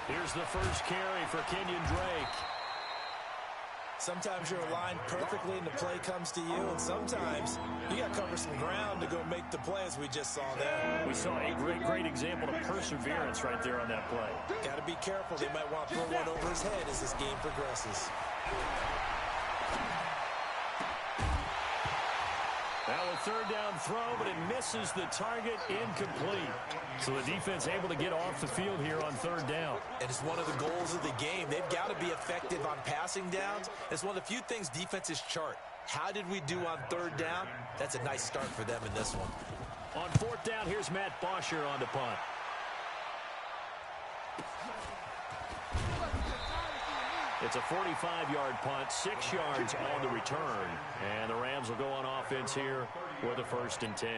Here's the first carry for Kenyon Drake. Sometimes you're aligned perfectly and the play comes to you, and sometimes you got to cover some ground to go make the play, as we just saw there. We saw a great example of perseverance right there on that play. Got to be careful. They might want to throw one over his head as this game progresses. Now a third down throw, but it misses the target, incomplete. So the defense able to get off the field here on third down. And it's one of the goals of the game. They've got to be effective on passing downs. It's one of the few things defenses chart. How did we do on third down? That's a nice start for them in this one. On fourth down, here's Matt Bosher on the punt. It's a 45-yard punt, 6 yards on the return. And the Rams will go on offense here with a 1st and 10.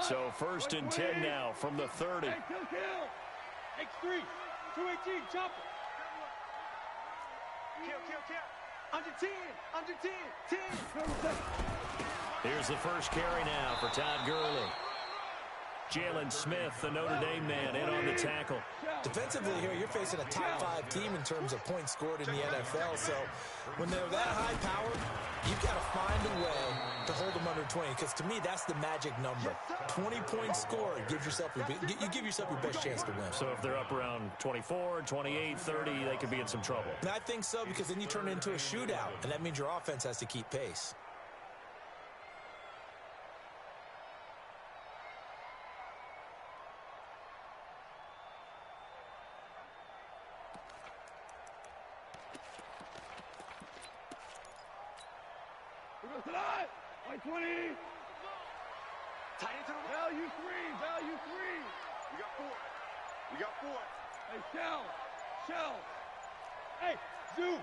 So 1st and 10 now from the 30. X3, 218, chopper. Kill. Under 10, 10. Here's the first carry now for Todd Gurley. Jalen Smith, the Notre Dame man, in on the tackle. Defensively here, you're facing a top 5 team in terms of points scored in the NFL. So when they're that high powered, you've got to find a way to hold them under 20. Because to me, that's the magic number. 20 points scored, you give yourself your best chance to win. So if they're up around 24, 28, 30, they could be in some trouble. And I think so, because then you turn it into a shootout, and that means your offense has to keep pace. Like 20. Tight into the value 3. We got 4. Hey, shell. Hey, Zoo.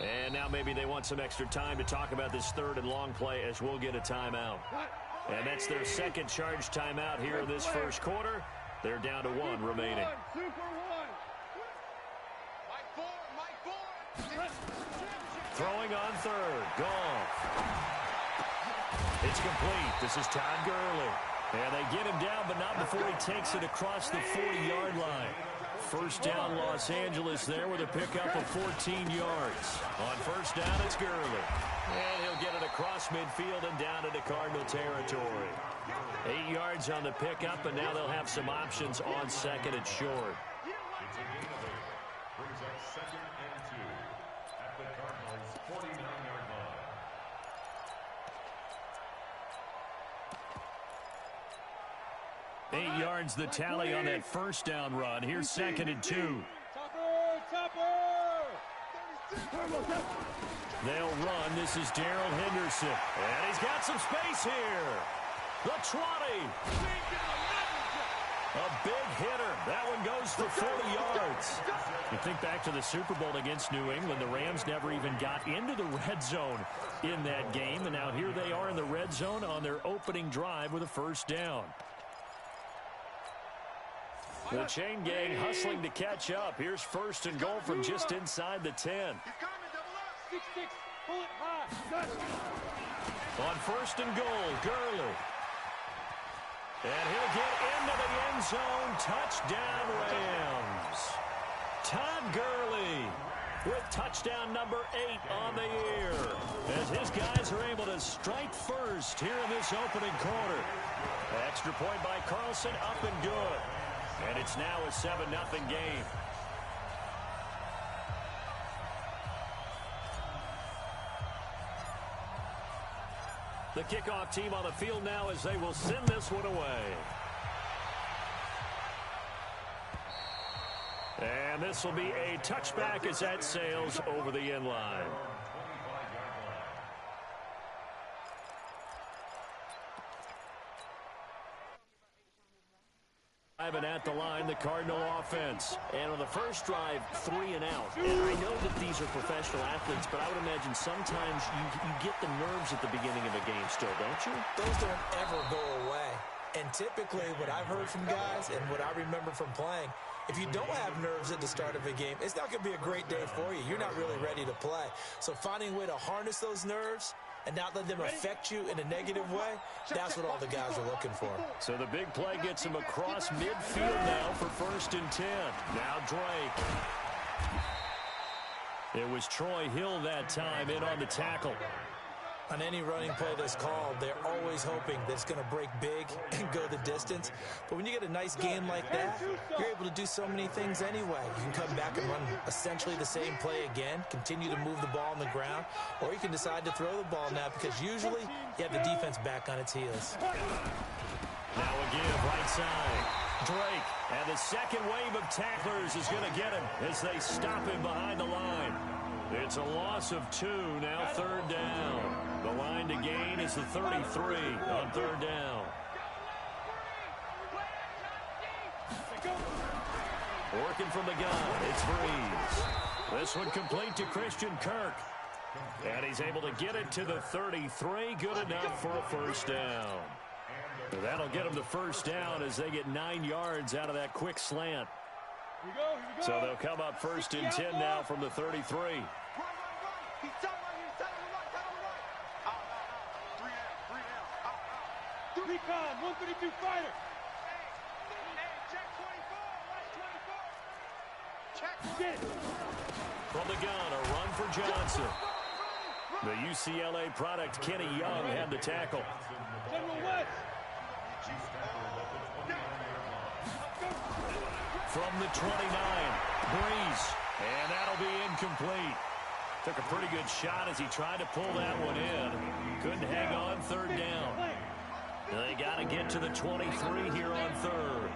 And now maybe they want some extra time to talk about this 3rd and long play, as we'll get a timeout. And that's their second charge timeout here in this first quarter. They're down to 1 remaining. Super 1. Mike 4. Throwing on 3rd. Goff. It's complete. This is Todd Gurley. And they get him down, but not before he takes it across the 40-yard line. First down, Los Angeles there with a pickup of 14 yards. On first down, it's Gurley. And he'll get it across midfield and down into Cardinal territory. 8 yards on the pickup, and now they'll have some options on 2nd and short. Brings up 2nd and 2 at the Cardinals' 49-yard line. Eight yards the tally on that first down run. Here's 2nd and 2. They'll run. This is Darrell Henderson. And he's got some space here. The 20. A big hitter. That one goes for 40 yards. You think back to the Super Bowl against New England. The Rams never even got into the red zone in that game. And now here they are in the red zone on their opening drive with a first down. The chain gang hustling to catch up. Here's 1st and goal from just inside the 10. On 1st and goal, Gurley. And he'll get into the end zone. Touchdown, Rams. Todd Gurley with touchdown number 8 on the year, as his guys are able to strike first here in this opening quarter. Extra point by Carlson, up and good. And it's now a 7-0 game. The kickoff team on the field now as they will send this one away. And this will be a touchback as that sails over the end line. And at the line, the Cardinal offense. And on the first drive, 3 and out. And I know that these are professional athletes, but I would imagine sometimes you get the nerves at the beginning of a game still, don't you? Those don't ever go away. And typically, what I've heard from guys and what I remember from playing, if you don't have nerves at the start of a game, it's not going to be a great day for you. You're not really ready to play. So finding a way to harness those nerves and not let them affect you in a negative way, that's what all the guys are looking for. So the big play gets him across midfield now for 1st and 10. Now Drake. It was Troy Hill that time in on the tackle. On any running play that's called, they're always hoping that it's going to break big and go the distance. But when you get a nice game like that, you're able to do so many things anyway. You can come back and run essentially the same play again, continue to move the ball on the ground, or you can decide to throw the ball now because usually you have the defense back on its heels. Now a give right side. Drake, and the second wave of tacklers is going to get him as they stop him behind the line. It's a loss of 2, now 3rd down. The line to gain is the 33 on 3rd down. Working from the gun, it's Breeze. This one complete to Christian Kirk. And he's able to get it to the 33, good enough for a 1st down. That'll get them the 1st down as they get 9 yards out of that quick slant. So they'll come up 1st and 10 now from the 33. Recon, 132 fighter. Check 24. From the gun, a run for Johnson. The UCLA product, Kenny Young, had the tackle. General West. From the 29, Breeze, and that'll be incomplete. Took a pretty good shot as he tried to pull that one in. Couldn't hang on 3rd down. They got to get to the 23 here on 3rd.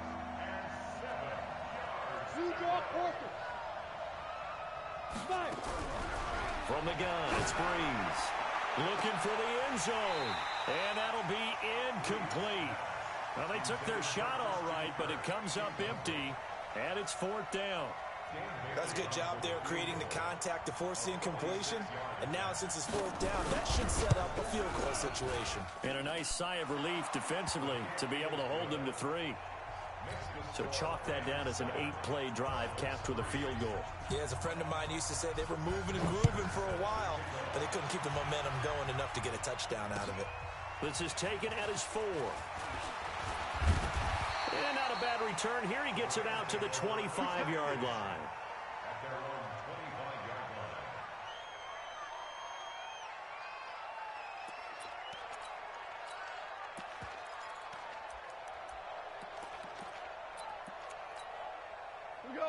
From the gun, it's Breeze. Looking for the end zone. And that'll be incomplete. Well, they took their shot all right, but it comes up empty, and it's 4th down. That's a good job there creating the contact to force the incompletion. And now since it's 4th down, that should set up a field goal situation. And a nice sigh of relief defensively to be able to hold them to 3. So chalk that down as an 8-play drive capped with a field goal. Yeah, as a friend of mine used to say, they were moving and grooving for a while, but they couldn't keep the momentum going enough to get a touchdown out of it. This is taken at his 4. And not a bad return. Here he gets it out to the 25-yard line.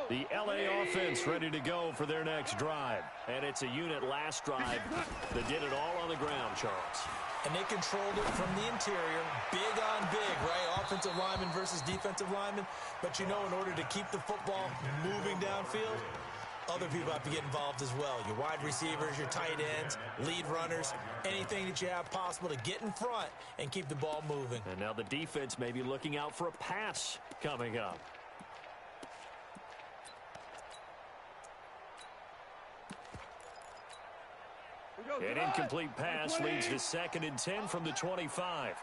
The LA offense ready to go for their next drive. And it's a unit last drive that did it all on the ground, Charles. And they controlled it from the interior, big on big, right? Offensive lineman versus defensive lineman. But you know, in order to keep the football moving downfield, other people have to get involved as well. Your wide receivers, your tight ends, lead runners, anything that you have possible to get in front and keep the ball moving. And now the defense may be looking out for a pass coming up. An incomplete pass leads to 2nd and 10 from the 25.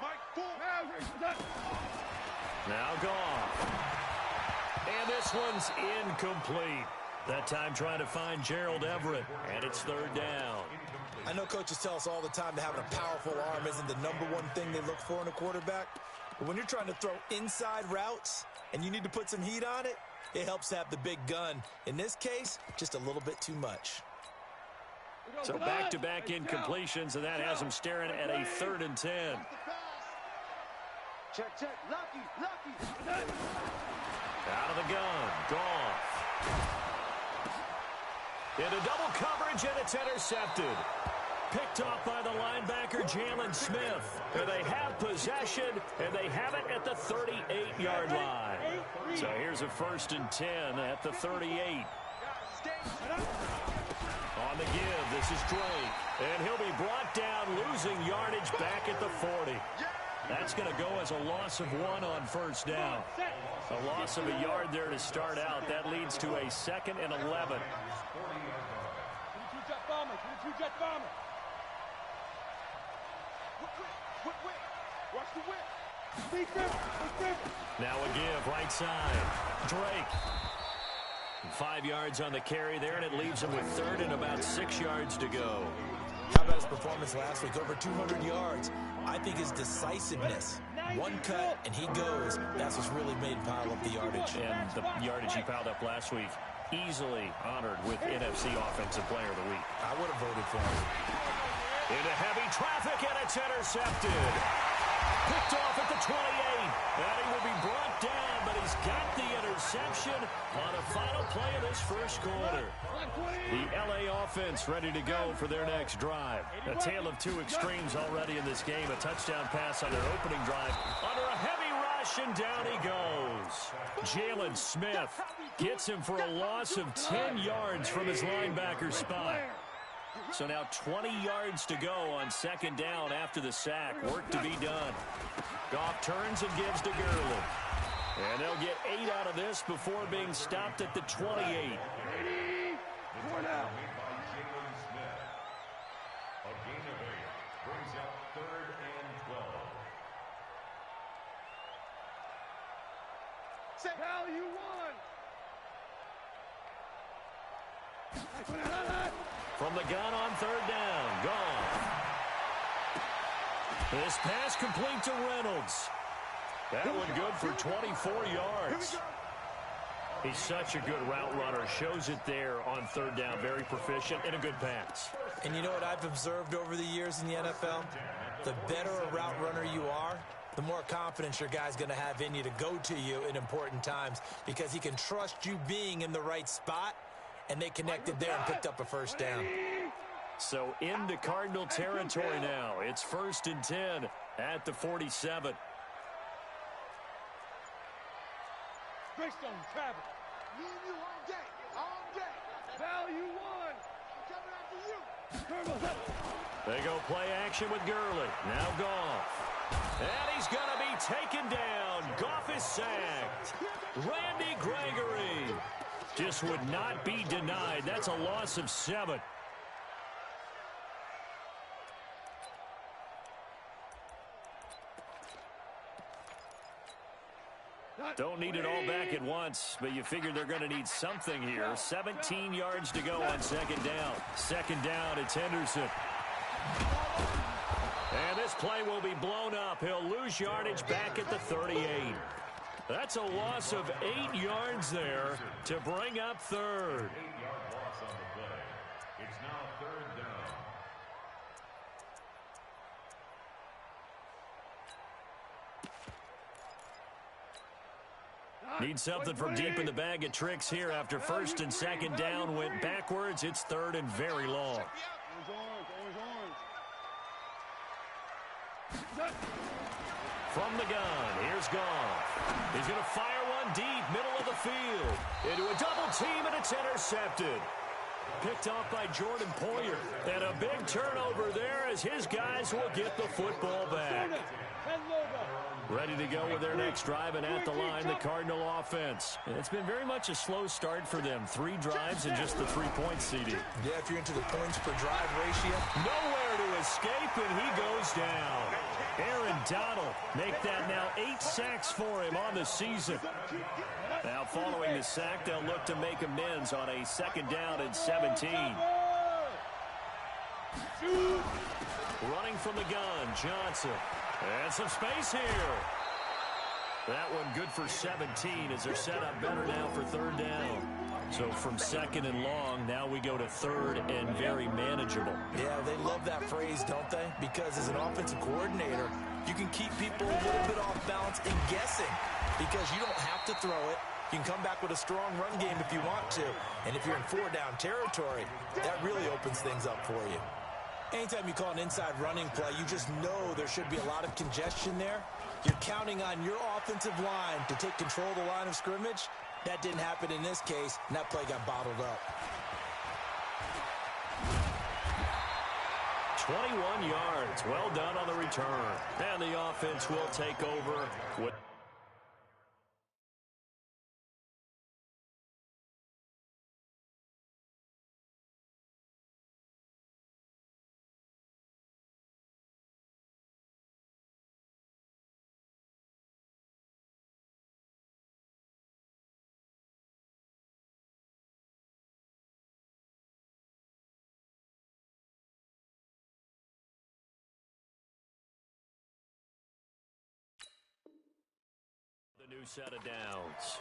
Now Goff. And this one's incomplete. That time trying to find Gerald Everett, and it's 3rd down. I know coaches tell us all the time that having a powerful arm isn't the #1 thing they look for in a quarterback. But when you're trying to throw inside routes and you need to put some heat on it, it helps to have the big gun. In this case, just a little bit too much. So back-to-back incompletions, and that has him staring at a 3rd and 10. Check, lucky. Out of the gun, Goff. Into double coverage, and it's intercepted. Picked off by the linebacker, Jalen Smith. And they have possession, and they have it at the 38-yard line. So here's a 1st and 10 at the 38. On the give, this is Drake. And he'll be brought down, losing yardage back at the 40. That's going to go as a loss of 1 on 1st down. A loss of a yard there to start out. That leads to a 2nd and 11. 22 jet bomber. Watch the whip. Now a give, right side. Drake. 5 yards on the carry there, and it leaves him with 3rd and about 6 yards to go. How about performance last week, over 200 yards. I think his decisiveness, one cut and he goes, that's what's really made him pile up the yardage. And the yardage he piled up last week, easily honored with NFC Offensive Player of the Week. I would have voted for him. Into heavy traffic, and it's intercepted. Picked off at the 28. And he will be brought down, but he's got the interception on a final play of this first quarter. The LA offense ready to go for their next drive. A tale of two extremes already in this game. A touchdown pass on their opening drive under a heavy rush, and down he goes. Jalen Smith gets him for a loss of 10 yards from his linebacker spot. So now 20 yards to go on second down after the sack. Work to be done. Goff turns and gives to Gurley. And they'll get 8 out of this before being stopped at the 28. Made by Jalen Smith. A gain of 8 brings up 3rd and 12. Value one. From the gun on third down. Goff. This pass complete to Reynolds. That one good for 24 yards. He's such a good route runner. Shows it there on third down. Very proficient and a good pass. And you know what I've observed over the years in the NFL? The better a route runner you are, the more confidence your guy's going to have in you to go to you in important times, because he can trust you being in the right spot, and they connected there and picked up a first down. So into Cardinal territory now. It's 1st and 10 at the 47. Greystone, Travis. Me and you all day. All day. Value one. I'm coming after you. They go play action with Gurley. Now Goff. And he's going to be taken down. Goff is sacked. Randy Gregory just would not be denied. That's a loss of 7. Don't need it all back at once, but you figure they're going to need something here. 17 yards to go on second down. Second down, it's Henderson. And this play will be blown up. He'll lose yardage back at the 38. That's a loss of 8 yards there to bring up third. 8-yard loss on the play. It's now 3rd down. Need something from deep in the bag of tricks here after first and second down went backwards. It's 3rd and very long. From the gun, here's Goff. He's going to fire one deep, middle of the field. Into a double team, and it's intercepted. Picked off by Jordan Poyer. And a big turnover there as his guys will get the football back. Ready to go with their next drive, and at the line, the Cardinal offense. It's been very much a slow start for them. 3 drives and just the 3 points, CD. Yeah, if you're into the points per drive ratio. Nowhere to escape, and he goes down. Aaron Donald make that now 8 sacks for him on the season. Now following the sack, they'll look to make amends on a second down and 17. Running from the gun, Johnson. And some space here. That one good for 17 as they're set up better now for third down. So from second and long, now we go to third and very manageable. Yeah, they love that phrase, don't they? Because as an offensive coordinator, you can keep people a little bit off balance and guessing, because you don't have to throw it. You can come back with a strong run game if you want to. And if you're in 4-down territory, that really opens things up for you. Anytime you call an inside running play, you just know there should be a lot of congestion there. You're counting on your offensive line to take control of the line of scrimmage. That didn't happen in this case, and that play got bottled up. 21 yards. Well done on the return. And the offense will take over with new set of downs.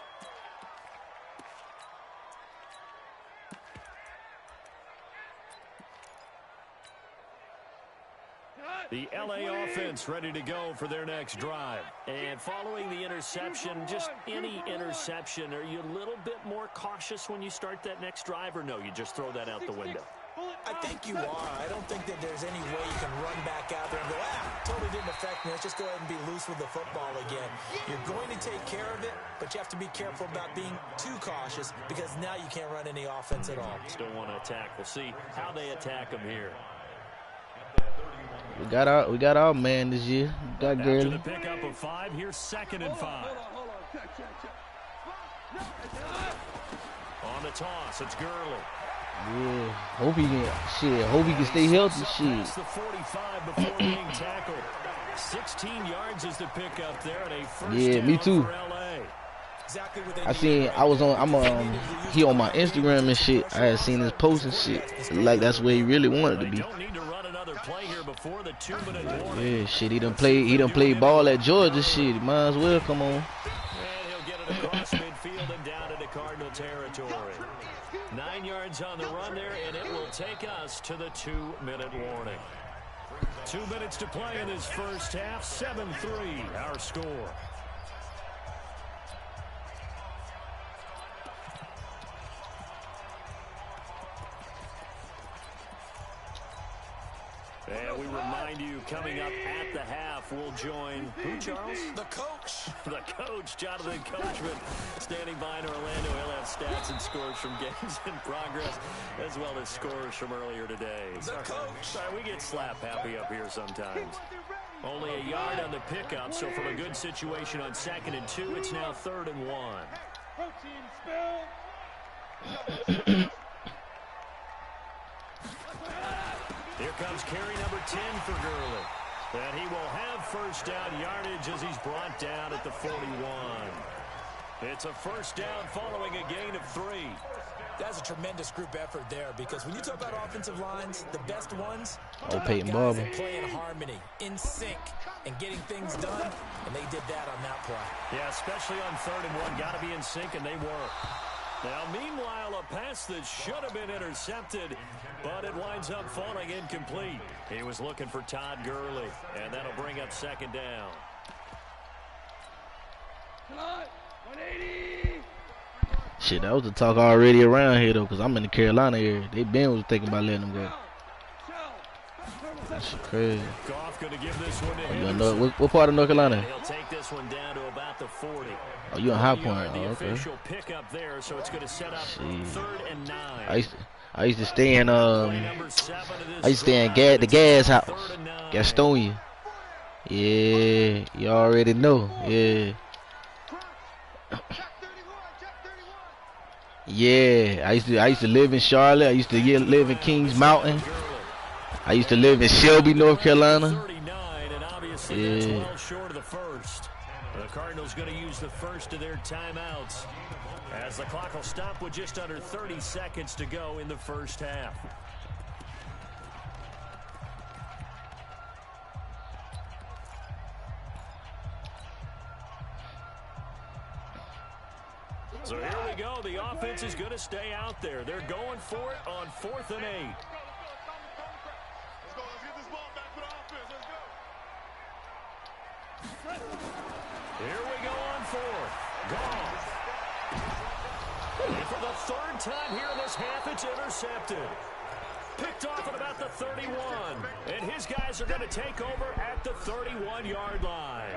The LA offense ready to go for their next drive. And following the interception, just any interception, are you a little bit more cautious when you start that next drive, or no, you just throw that out the window? I think you are. I don't think that there's any way you can run back out there and go, totally didn't affect me. Let's just go ahead and be loose with the football again. You're going to take care of it, but you have to be careful about being too cautious because now you can't run any offense at all. Still want to attack. We'll see how they attack them here. We got our man this year. We got Gurley. After the pickup of 5, here's 2nd and 5. On the toss, it's Gurley. Yeah, hope he can stay healthy. Shit. That's the 45 before being tackled. 16 yards is the pickup there at a first down me too. for LA. He on my Instagram and shit. I had seen his post and shit. Like that's where he really wanted to be. Don't need to run another play here before the 2-minute warning. Yeah, shit. He done played ball at Georgia. Shit, might as well come on. And he'll get it across midfield and down into Cardinal territory. 9 yards on the run there, and it will take us to the 2-minute warning. 2 minutes to play in this first half. 7-3, our score. And we remind you, coming up at the half, we'll join who, Charles? The coach. The coach, Jonathan Coachman, standing by in Orlando. He'll have stats and scores from games in progress, as well as scores from earlier today. The coach. Sorry, we get slap happy up here sometimes. Only a yard on the pickup, so from a good situation on 2nd and 2, it's now 3rd and 1. Here comes carry number 10 for Gurley. And he will have first down yardage as he's brought down at the 41. It's a first down following a gain of 3. That's a tremendous group effort there because when you talk about offensive lines, the best ones Oh, Peyton Barber. that play in harmony, in sync, and getting things done, and they did that on that play. Yeah, especially on 3rd and 1. Got to be in sync, and they were. Now, meanwhile, a pass that should have been intercepted, but it winds up falling incomplete. He was looking for Todd Gurley, and that'll bring up 2nd down. 180. Shit, that was the talk already around here though, because I'm in the Carolina area. They been was thinking about letting him go. That shit crazy. Goff going to give this one to You him. know, what part of North Carolina? He'll take this one down to about the 40. Oh, you in High Point? The Oh, okay. official pickup there, so it's going to set up 3rd and 9. I used to stay in Number 7 of this I used to stay in drive. the gas house, 3rd and 9. Gastonia. Yeah, you already know. Yeah. Yeah, I used to live in Charlotte. I used to live in Kings Mountain. I used to live in Shelby, North Carolina. 39, and obviously that's Yeah. well short of the first. The Cardinals going to use the first of their timeouts as the clock will stop with just under 30 seconds to go in the first half. So here we go. The offense is going to stay out there. They're going for it on 4th and 8. Let's go. Let's get this ball back for the offense. Let's go. Here we go on 4th. Goff. And for the 3rd time here in this half, it's intercepted. Picked off at about the 31. And his guys are going to take over at the 31-yard line.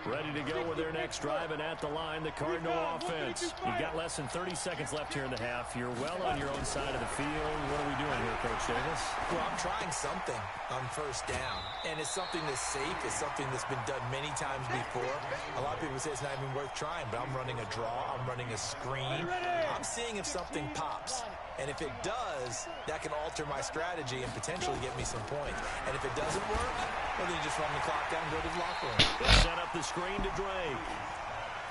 Ready to go with their next drive, and at the line, the Cardinal offense. You've got less than 30 seconds left here in the half. You're well on your own side of the field. What are we doing here, Coach Davis? Well, I'm trying something on first down, and it's something that's safe. It's something that's been done many times before. A lot of people say it's not even worth trying, but I'm running a draw. I'm running a screen. I'm seeing if something pops. And if it does, that can alter my strategy and potentially get me some points. And if it doesn't work, well, then you just run the clock down and go to the locker room. They set up the screen to Drake.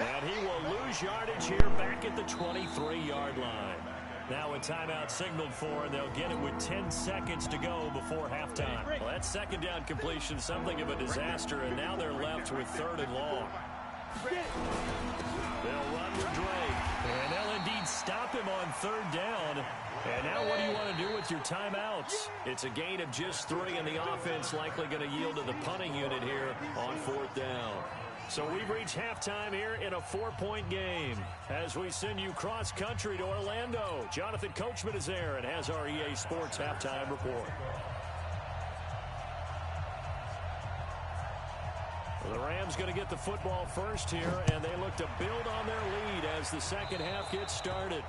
And he will lose yardage here back at the 23-yard line. Now a timeout signaled for, and they'll get it with 10 seconds to go before halftime. Well, that 2nd down completion, something of a disaster, and now they're left with 3rd and long. They'll run with Drake. And they'll indeed stop him on third down. And now what do you want to do with your timeouts? It's a gain of just 3, and the offense likely going to yield to the punting unit here on fourth down. So we've reached halftime here in a 4-point game. As we send you cross-country to Orlando, Jonathan Coachman is there and has our EA Sports halftime report. The Rams going to get the football first here, and they look to build on their lead as the second half gets started.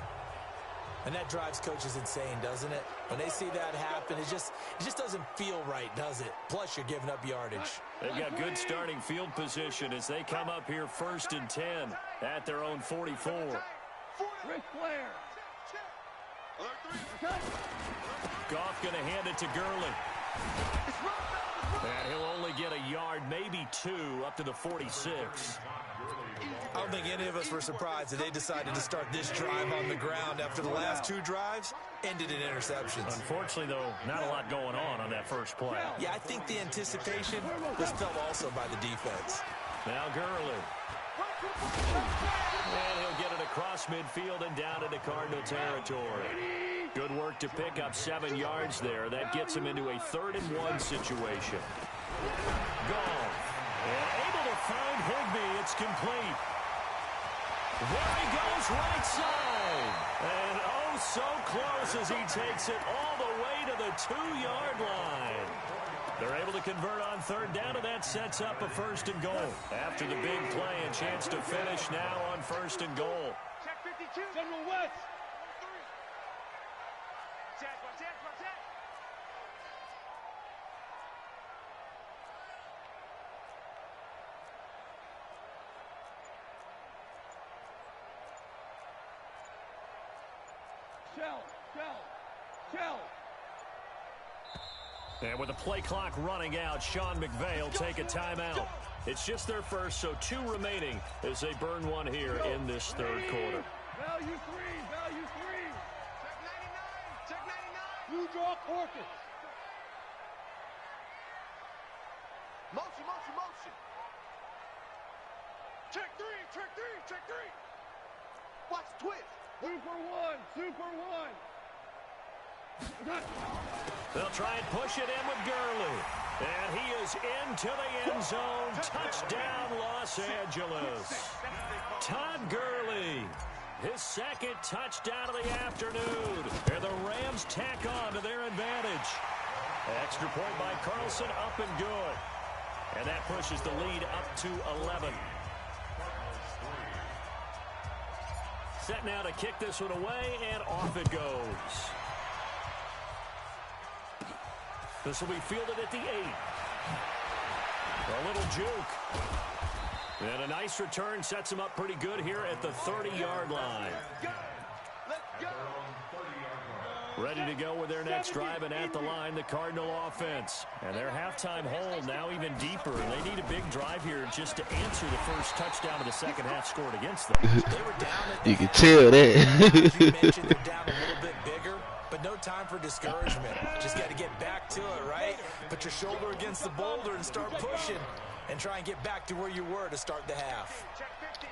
And that drives coaches insane, doesn't it? When they see that happen, it just doesn't feel right, does it? Plus, you're giving up yardage. They've got good starting field position as they come up here 1st and 10 at their own 44. Ric Flair. Goff going to hand it to Gurley. And he'll only get a yard, maybe 2, up to the 46. I don't think any of us were surprised that they decided to start this drive on the ground after the last 2 drives ended in interceptions. Unfortunately, though, not a lot going on that first play. Yeah, I think the anticipation was felt also by the defense. Now Gurley. And he'll get it across midfield and down into Cardinal territory. Good work to pick up 7 yards there. That gets him into a 3rd and 1 situation. Goff. And able to find Higbee. It's complete. There he goes, right side. And oh, so close as he takes it all the way to the 2-yard line. They're able to convert on 3rd down, and that sets up a 1st and goal. After the big play, a chance to finish now on 1st and goal. Check 52. General West. Shell. And with the play clock running out, Sean McVay will take a timeout. It's just their first, so 2 remaining as they burn one here in this 3rd quarter. Value 3. Check 99. Blue draw Corpus. Motion. Check 3. Watch twist. Super one. They'll try and push it in with Gurley. And he is into the end zone. Touchdown, Los Angeles. Todd Gurley, his 2nd touchdown of the afternoon. And the Rams tack on to their advantage. Extra point by Carlson, up and good. And that pushes the lead up to 11. Set now to kick this one away, and off it goes. This will be fielded at the 8. A little juke. And a nice return sets him up pretty good here at the 30-yard line. Ready to go with their next drive, and at the line, the Cardinal offense. And their halftime hole now even deeper. And they need a big drive here just to answer the first touchdown of the second half scored against them. They were down at You can tell that. you mentioned they're down a little bit bigger, but no time for discouragement. Just got to get back to it, right? Put your shoulder against the boulder and start pushing and try and get back to where you were to start the half. Check 50.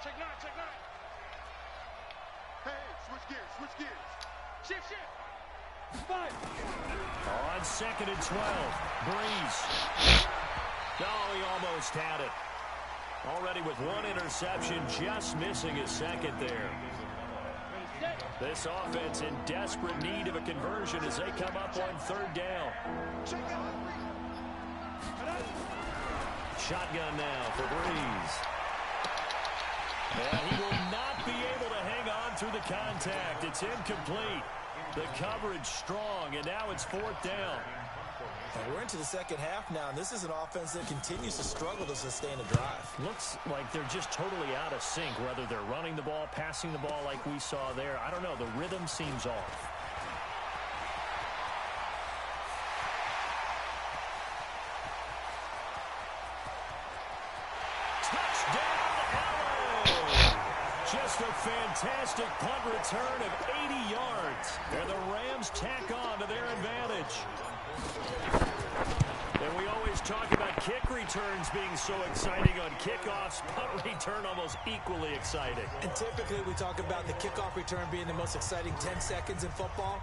Check 9. Hey, switch gears. Shift. 5. On 2nd and 12, Breeze. Oh, he almost had it. Already with 1 interception, just missing his 2nd there. This offense in desperate need of a conversion as they come up on 3rd down. Shotgun now for Breeze. And he will not be able to hang on through the contact. It's incomplete. The coverage strong, and now it's 4th down. And we're into the second half now, and this is an offense that continues to struggle to sustain a drive. Looks like they're just totally out of sync, whether they're running the ball, passing the ball like we saw there. I don't know. The rhythm seems off. Just a fantastic punt return of 80 yards. And the Rams tack on to their advantage. And we always talk about kick returns being so exciting on kickoffs, punt return almost equally exciting. And typically we talk about the kickoff return being the most exciting 10 seconds in football.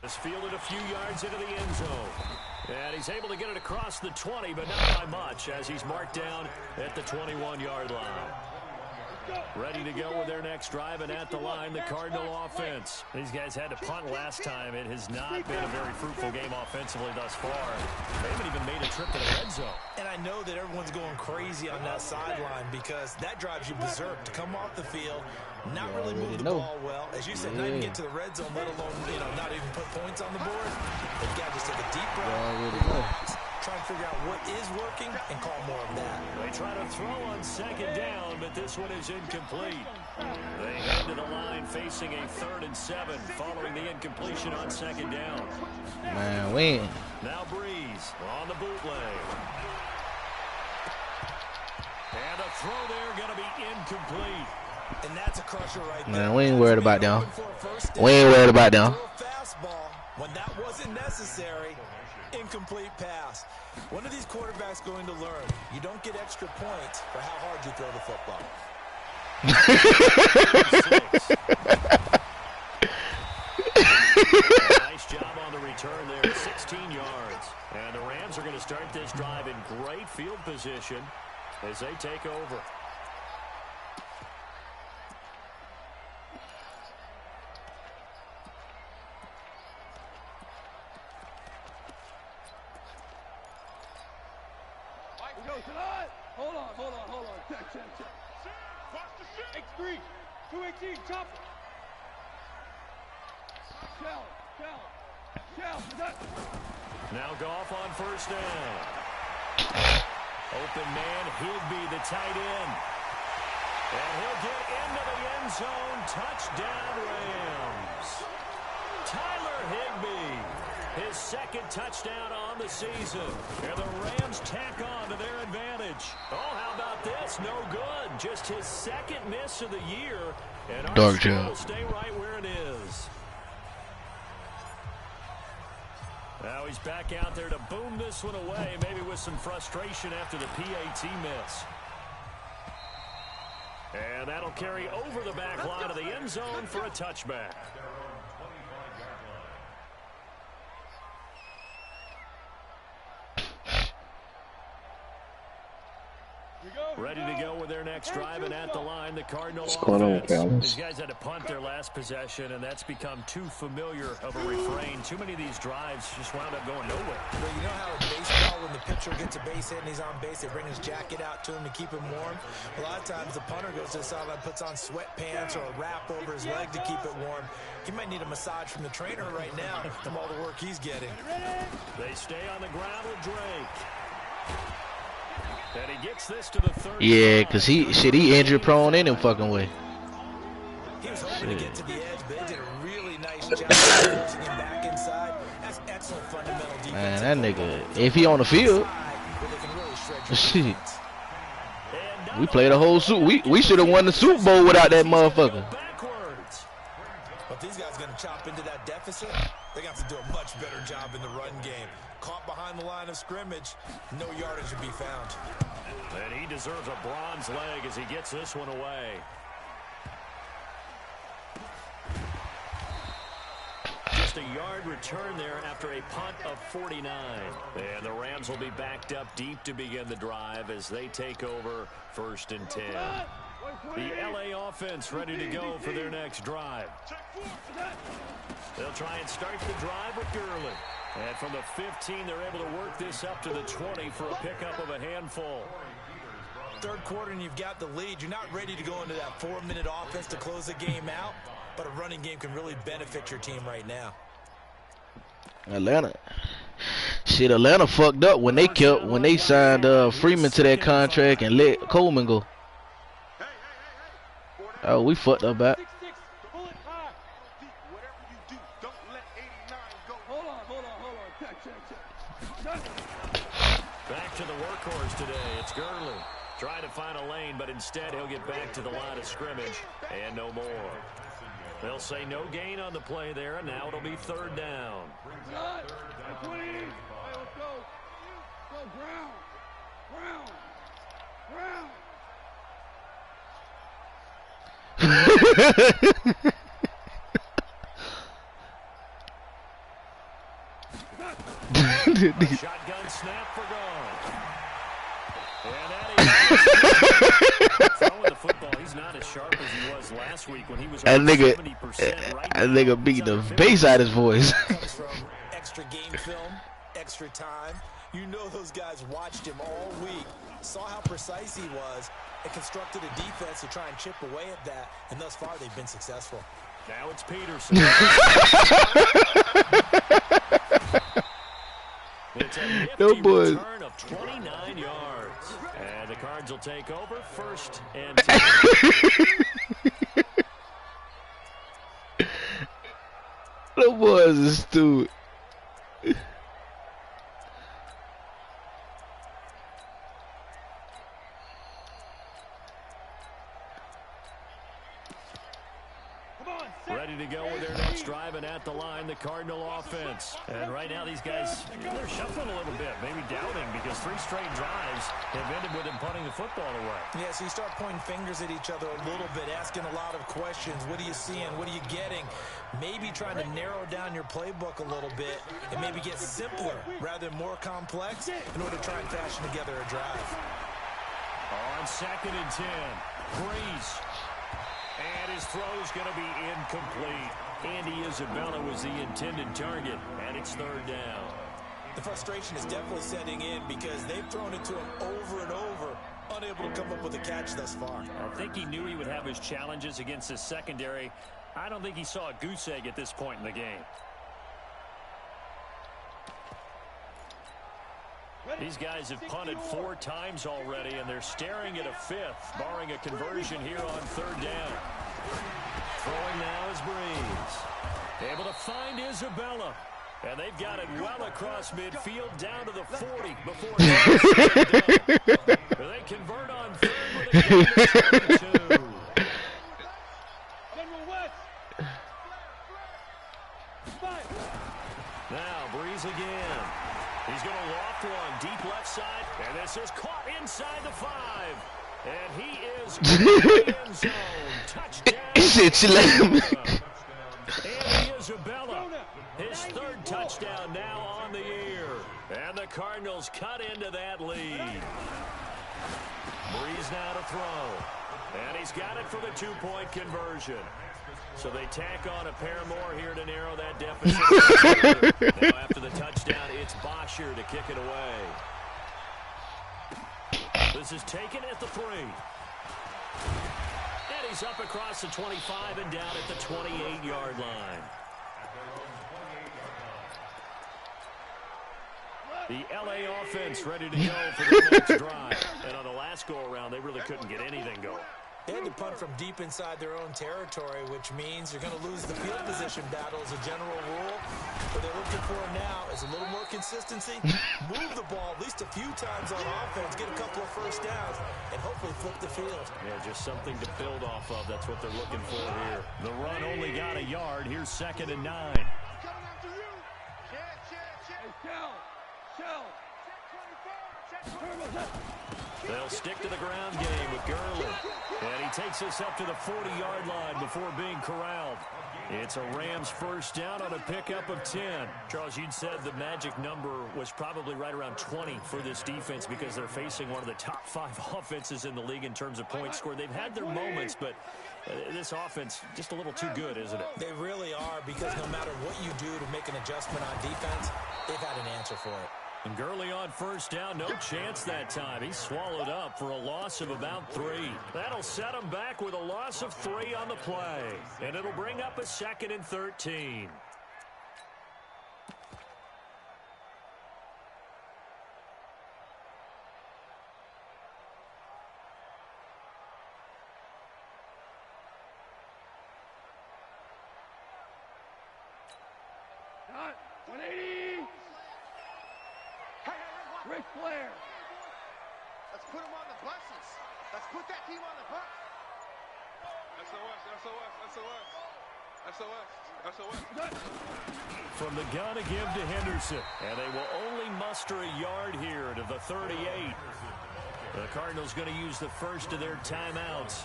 Is fielded a few yards into the end zone. And he's able to get it across the 20, but not by much, as he's marked down at the 21-yard line. Ready to go with their next drive, and at the line, the Cardinal offense. These guys had to punt last time. It has not been a very fruitful game offensively thus far. They haven't even made a trip to the red zone. And I know that everyone's going crazy on that sideline because that drives you berserk to come off the field, not really move the ball well. As you said, not even get to the red zone, let alone, not even put points on the board. They've got to just take a deep breath, relax, try and figure out what is working and call more of that. They try to throw on second down, but this one is incomplete. They head to the line facing a 3rd and 7 following the incompletion on second down. Man, win. Now Breeze on the bootleg. And a throw there going to be incomplete. And that's a crusher right there. Man, we ain't worried about them. We ain't worried about them. Fastball when that wasn't necessary. Incomplete pass. When are these quarterbacks going to learn? You don't get extra points for how hard you throw the football. Nice job on the return there, 16 yards. And the Rams are going to start this drive in great field position as they take over. Hold on. Check. X3, 218, chop. Shell. Now Goff on first down. Open man, Higbee, the tight end. And he'll get into the end zone. Touchdown, Rams. Tyler Higbee, his 2nd touchdown on the season. And the Rams tack on to their advantage. Oh, how about this? No good. Just his 2nd miss of the year. And our score will stay right where it is. Now he's back out there to boom this one away, maybe with some frustration after the PAT miss. And that'll carry over the back line of the end zone for a touchback. Ready to go with their next drive, and at the line, the Cardinal offense. These guys had to punt their last possession, and that's become too familiar of a refrain. Too many of these drives just wound up going nowhere. Well, you know how in baseball, when the pitcher gets a base hit and he's on base, they bring his jacket out to him to keep him warm. A lot of times, the punter goes to the sideline, puts on sweatpants or a wrap over his leg to keep it warm. He might need a massage from the trainer right now from all the work he's getting. They stay on the ground with Drake. And he gets this to the 30. Yeah, because he injury prone in him fucking way. He was hoping to get to the edge, but they did a really nice job pushing him back inside. That's excellent fundamental defense. Man, that nigga, if he on the field, shit. We played a whole suit. We should have won the Super Bowl without that motherfucker. But these guys going to chop into that deficit. They're going to have to do a much better job in the run game. Caught behind the line of scrimmage, no yardage to be found. And he deserves a bronze leg as he gets this one away. Just a yard return there after a punt of 49. And the Rams will be backed up deep to begin the drive as they take over 1st and 10. The LA offense ready to go for their next drive. They'll try and start the drive with Gurley. And from the 15, they're able to work this up to the 20 for a pickup of a handful. 3rd quarter and you've got the lead. You're not ready to go into that 4-minute offense to close the game out, but a running game can really benefit your team right now. Atlanta fucked up when they signed Freeman to that contract and let Coleman go. Oh, we fucked up back. Back to the workhorse today. It's Gurley. Trying to find a lane, but instead he'll get back to the line of scrimmage and no more. They'll say no gain on the play there, and now it'll be third down. Hey, let's go. Go, ground. Ground. Ground. Shotgun snap for gone. And that is throwing the football. He's not as sharp as he was last week when he was that nigga, 70%. Right that nigga beat the bass out of his voice. Comes from extra game film, extra time. You know those guys watched him all week, saw how precise he was, and constructed a defense to try and chip away at that, and thus far they've been successful. Now it's Peterson. It's a nifty return of 29 yards. And the Cards will take over first and 10. The boys is stupid. Ready to go with their next drive, and at the line, the Cardinal offense. And right now, these guys, they're shuffling a little bit, maybe doubting, because 3 straight drives have ended with them punting the football away. Yeah, so you start pointing fingers at each other a little bit, asking a lot of questions. What are you seeing? What are you getting? Maybe trying to narrow down your playbook a little bit and maybe get simpler rather than more complex in order to try and fashion together a drive. On 2nd and 10, Breeze. And his throw's going to be incomplete. Andy Isabella was the intended target, and it's third down. The frustration is definitely setting in because they've thrown it to him over and over, unable to come up with a catch thus far. I think he knew he would have his challenges against his secondary. I don't think he saw a goose egg at this point in the game. These guys have punted 4 times already, and they're staring at a 5th, barring a conversion here on third down. Throwing now is Breeze. Able to find Isabella. And they've got it well across midfield down to the 40 before they convert on third with a gain of 22. Now Breeze again. He's going to loft one deep left side, and this is caught inside the 5. And he is in the end zone. Touchdown. He said she let him. Andy Isabella, his 3rd touchdown now on the year. And the Cardinals cut into that lead. Breeze now to throw. And he's got it for the 2-point conversion. So they tack on a pair more here to narrow that deficit. Now after the touchdown, it's Bosher to kick it away. This is taken at the 3. And he's up across the 25 and down at the 28-yard line. The LA offense ready to go for the next drive. And on the last go-around, they really couldn't get anything going. They had to punt from deep inside their own territory, which means you're going to lose the field position battle as a general rule. What they're looking for now is a little more consistency, move the ball at least a few times on offense, get a couple of first downs, and hopefully flip the field. Yeah, just something to build off of. That's what they're looking for here. The run only got a yard. Here's 2nd and 9. Coming after you. Check. Shell. They'll stick to the ground game with Gurley. And he takes us up to the 40-yard line before being corralled. It's a Rams first down on a pickup of 10. Charles, you'd said the magic number was probably right around 20 for this defense because they're facing one of the top 5 offenses in the league in terms of points scored. They've had their moments, but this offense just a little too good, isn't it? They really are, because no matter what you do to make an adjustment on defense, they've had an answer for it. And Gurley on first down, no chance that time. He's swallowed up for a loss of about 3. That'll set him back with a loss of 3 on the play. And it'll bring up a 2nd and 13. Got 180. Ric Flair. Let's put him on the buses. Let's put that team on the bus. SOS. SOS. SOS. From the gun to give to Henderson. And they will only muster a yard here to the 38. The Cardinals going to use the first of their timeouts.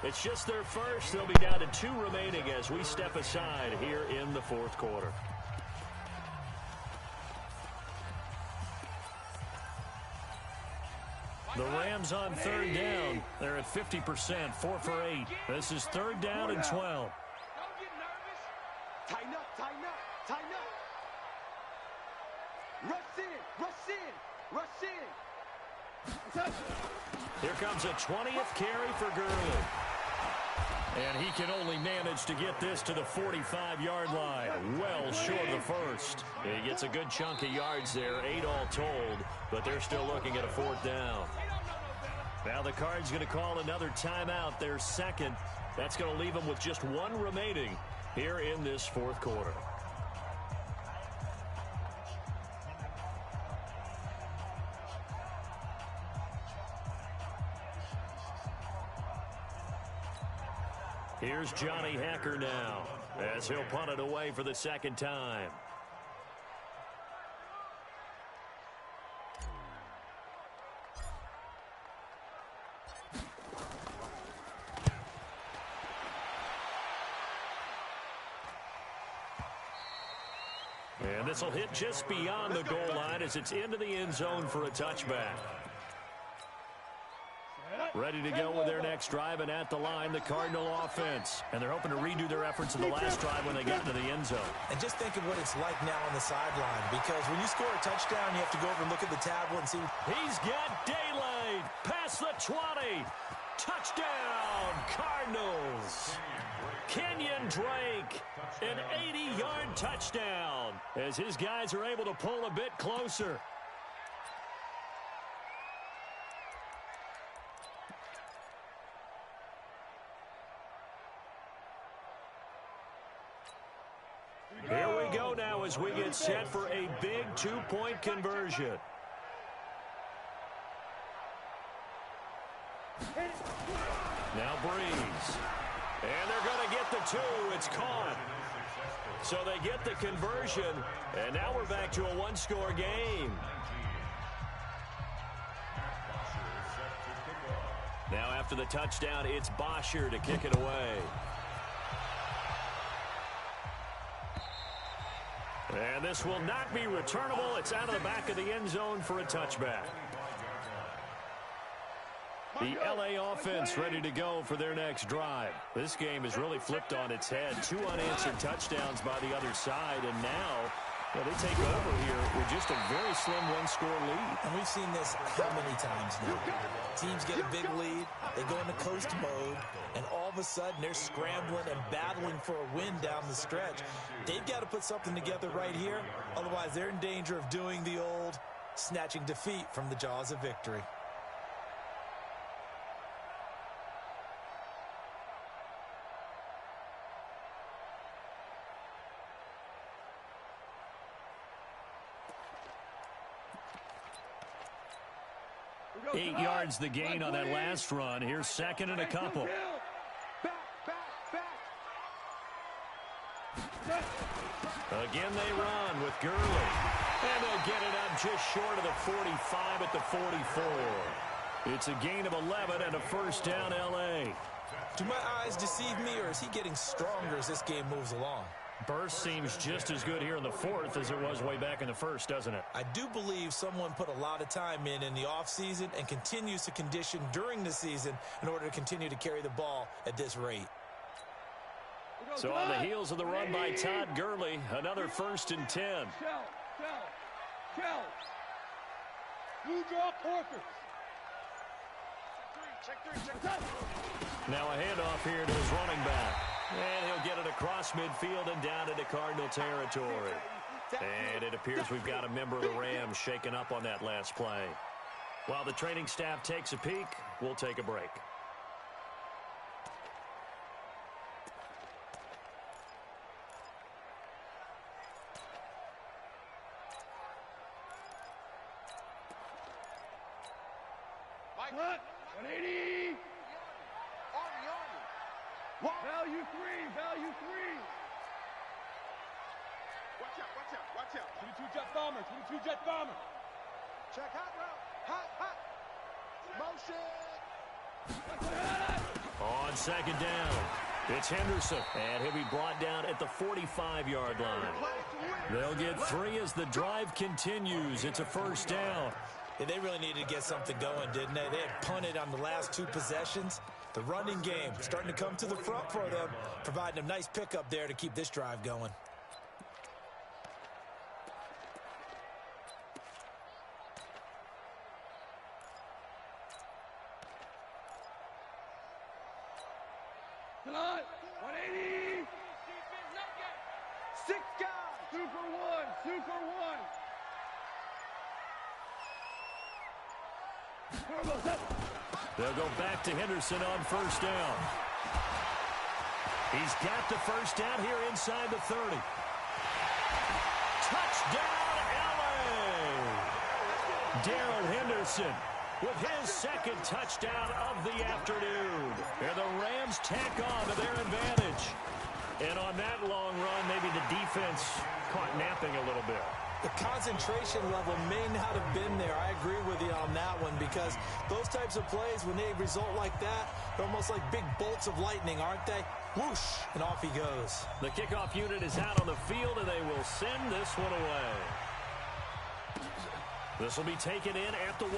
It's just their first. They'll be down to 2 remaining as we step aside here in the fourth quarter. The Rams on third down. They're at 50%, 4 for 8. This is third down and 12. Don't get nervous. Tighten up, tighten up, tighten up. Rush in, rush in, rush in. Here comes a 20th carry for Gurley. And he can only manage to get this to the 45-yard line. Well short of the first. He gets a good chunk of yards there, 8 all told, but they're still looking at a fourth down. Now the Cards going to call another timeout, their second. That's going to leave them with just 1 remaining here in this fourth quarter. Here's Johnny Hacker now as he'll punt it away for the second time. And this will hit just beyond the goal line as it's into the end zone for a touchback. Ready to go with their next drive, and at the line, the Cardinal offense. And they're hoping to redo their efforts in the last drive when they got into the end zone. And just think of what it's like now on the sideline, because when you score a touchdown, you have to go over and look at the tablet and see. He's got daylight past the 20. Touchdown, Cardinals. Kenyon Drake, an 80-yard touchdown as his guys are able to pull a bit closer. Here we go now as we get set for a big 2-point conversion. Now Breeze. And they're going to get the 2. It's caught. So they get the conversion, and now we're back to a 1-score game. Now after the touchdown, it's Bosher to kick it away. And this will not be returnable. It's out of the back of the end zone for a touchback. The LA offense ready to go for their next drive. This game has really flipped on its head. 2 unanswered touchdowns by the other side, and now they take over here with just a very slim 1-score lead. And we've seen this how many times now? Teams get a big lead, they go into coast mode, and all of a sudden they're scrambling and battling for a win down the stretch. They've got to put something together right here, otherwise they're in danger of doing the old snatching defeat from the jaws of victory. Eight yards the gain on that last run. Here's second and a couple. Again they run with Gurley. And they'll get it up just short of the 45 at the 44. It's a gain of 11 and a first down LA. Do my eyes deceive me, or is he getting stronger as this game moves along? Burst seems just as good here in the fourth as it was way back in the first, doesn't it? I do believe someone put a lot of time in the offseason and continues to condition during the season in order to continue to carry the ball at this rate. So on the heels of the run by Todd Gurley, another 1st and 10. Shell. You draw quarters. Check three. Now a handoff here to his running back. And he'll get it across midfield and down into Cardinal territory. And it appears we've got a member of the Rams shaken up on that last play. While the training staff takes a peek, we'll take a break. What? 180. Value three. Value three. Watch out, watch out, watch out. 22 jet bomber. 22 jet bomber. Check hot route. Hot, hot. Motion. On second down, it's Henderson, and he'll be brought down at the 45-yard line. They'll get 3 as the drive continues. It's a first down. Yeah, they really needed to get something going, didn't they? They had punted on the last 2 possessions. The running game starting to come to the front for them, providing a nice pickup there to keep this drive going. Come on. 180. 6 guys. Super one. Super one. They'll go back to Henderson on first down. He's got the first down here inside the 30. Touchdown, LA! Darren Henderson with his second touchdown of the afternoon. And the Rams tack on to their advantage. And on that long run, maybe the defense caught napping a little bit. The concentration level may not have been there. I agree with you on that one because those types of plays, when they result like that, they're almost like big bolts of lightning, aren't they? Whoosh, and off he goes. The kickoff unit is out on the field, and they will send this one away. This will be taken in at the 1.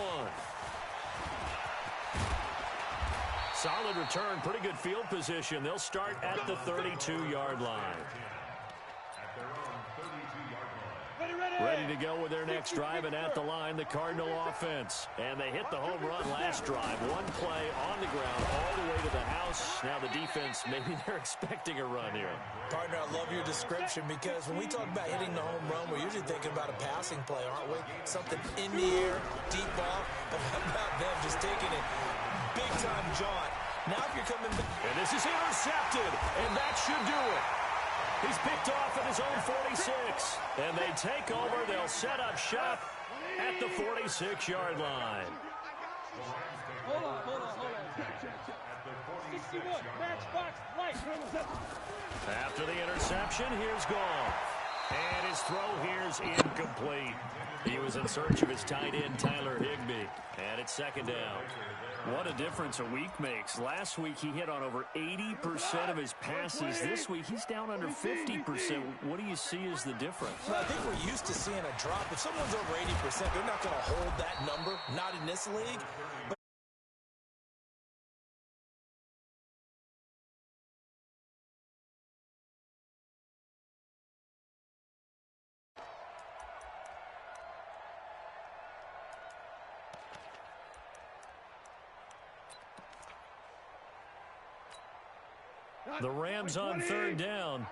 Solid return, pretty good field position. They'll start at the 32-yard line. Ready to go with their next drive, and at the line, the Cardinal offense. And they hit the home run last drive. 1 play on the ground all the way to the house. Now the defense, maybe they're expecting a run here. Partner, I love your description because when we talk about hitting the home run, we're usually thinking about a passing play, aren't we? Something in the air, deep ball. But how about them just taking it big-time jaunt? Now if you're coming back. And this is intercepted, and that should do it. He's picked off at his own 46. And they take over. They'll set up shop at the 46-yard line. Hold on. 61. Matchbox light. After the interception, here's Goff. And his throw here's incomplete. He was in search of his tight end, Tyler Higbee. And it's second down. What a difference a week makes. Last week, he hit on over 80% of his passes. This week, he's down under 50%. What do you see as the difference? Well, I think we're used to seeing a drop. If someone's over 80%, they're not going to hold that number, not in this league. But the Rams on third down.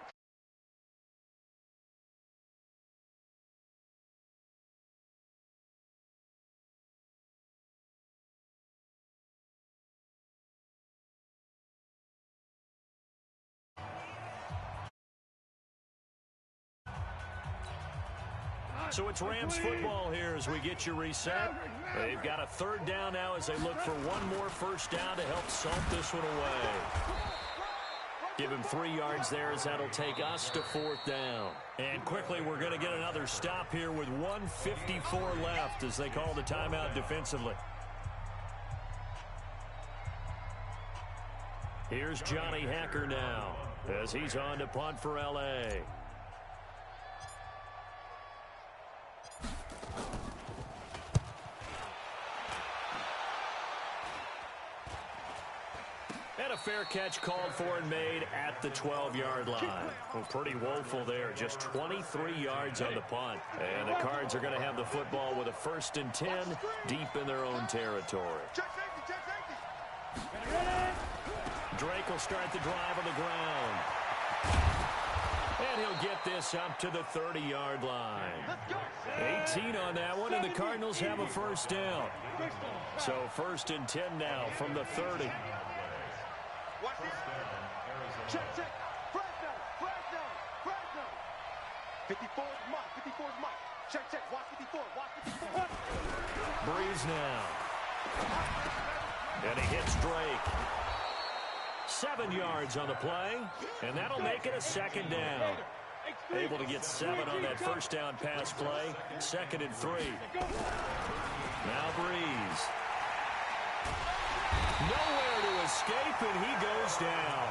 So it's Rams football here as we get you reset. They've got a third down now as they look for one more first down to help salt this one away. Give him 3 yards there as that'll take us to fourth down. And quickly, we're going to get another stop here with 1:54 left as they call the timeout defensively. Here's Johnny Hacker now as he's on to punt for L.A. And a fair catch called for and made at the 12-yard line. Well, pretty woeful there. Just 23 yards on the punt. And the Cards are going to have the football with a 1st and 10 deep in their own territory. Drake will start the drive on the ground. And he'll get this up to the 30-yard line. 18 on that one, and the Cardinals have a first down. So 1st and 10 now from the 30. Watch this. Check. Flag down. 54 is Mike. Check. Watch 54. Breeze now. And he hits Drake. 7 yards on the play, and that'll make it a second down. Able to get 7 on that first down pass play. 2nd and 3. Now Breeze. Nowhere to escape, and he goes down.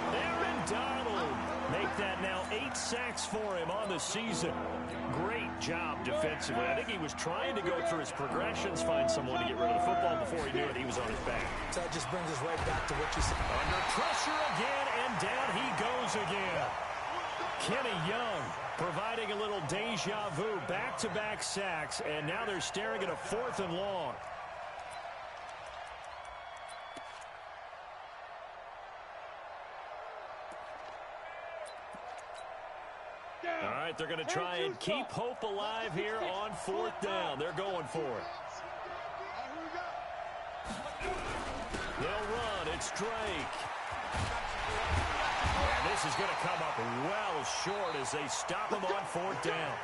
Aaron Donald make that now 8 sacks for him on the season. Great job defensively. I think he was trying to go through his progressions, find someone to get rid of the football. Before he knew it, he was on his back. So that just brings us right back to what you said. Under pressure again, and down he goes again. Kenny Young providing a little deja vu. Back-to-back sacks, and now they're staring at a 4th and long. All right, they're going to try and keep hope alive here on 4th down. They're going for it. They'll run. It's Drake. And this is going to come up well short as they stop him on 4th down.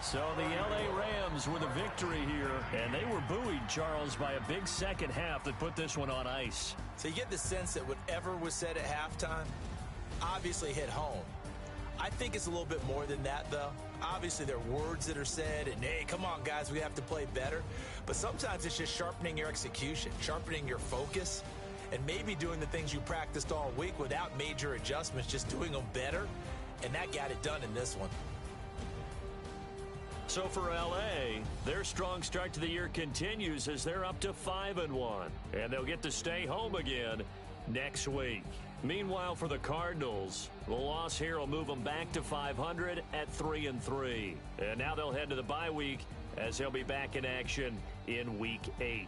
So the L.A. Rams with a victory here, and they were buoyed, Charles, by a big second half that put this one on ice. So you get the sense that whatever was said at halftime obviously hit home. I think it's a little bit more than that, though. Obviously, there are words that are said, and, hey, come on, guys, we have to play better. But sometimes it's just sharpening your execution, sharpening your focus, and maybe doing the things you practiced all week without major adjustments, just doing them better. And that got it done in this one. So for L.A., their strong start to the year continues as they're up to 5-1. And they'll get to stay home again next week. Meanwhile, for the Cardinals, the loss here will move them back to 500 at 3-3. And now they'll head to the bye week as they'll be back in action in Week 8.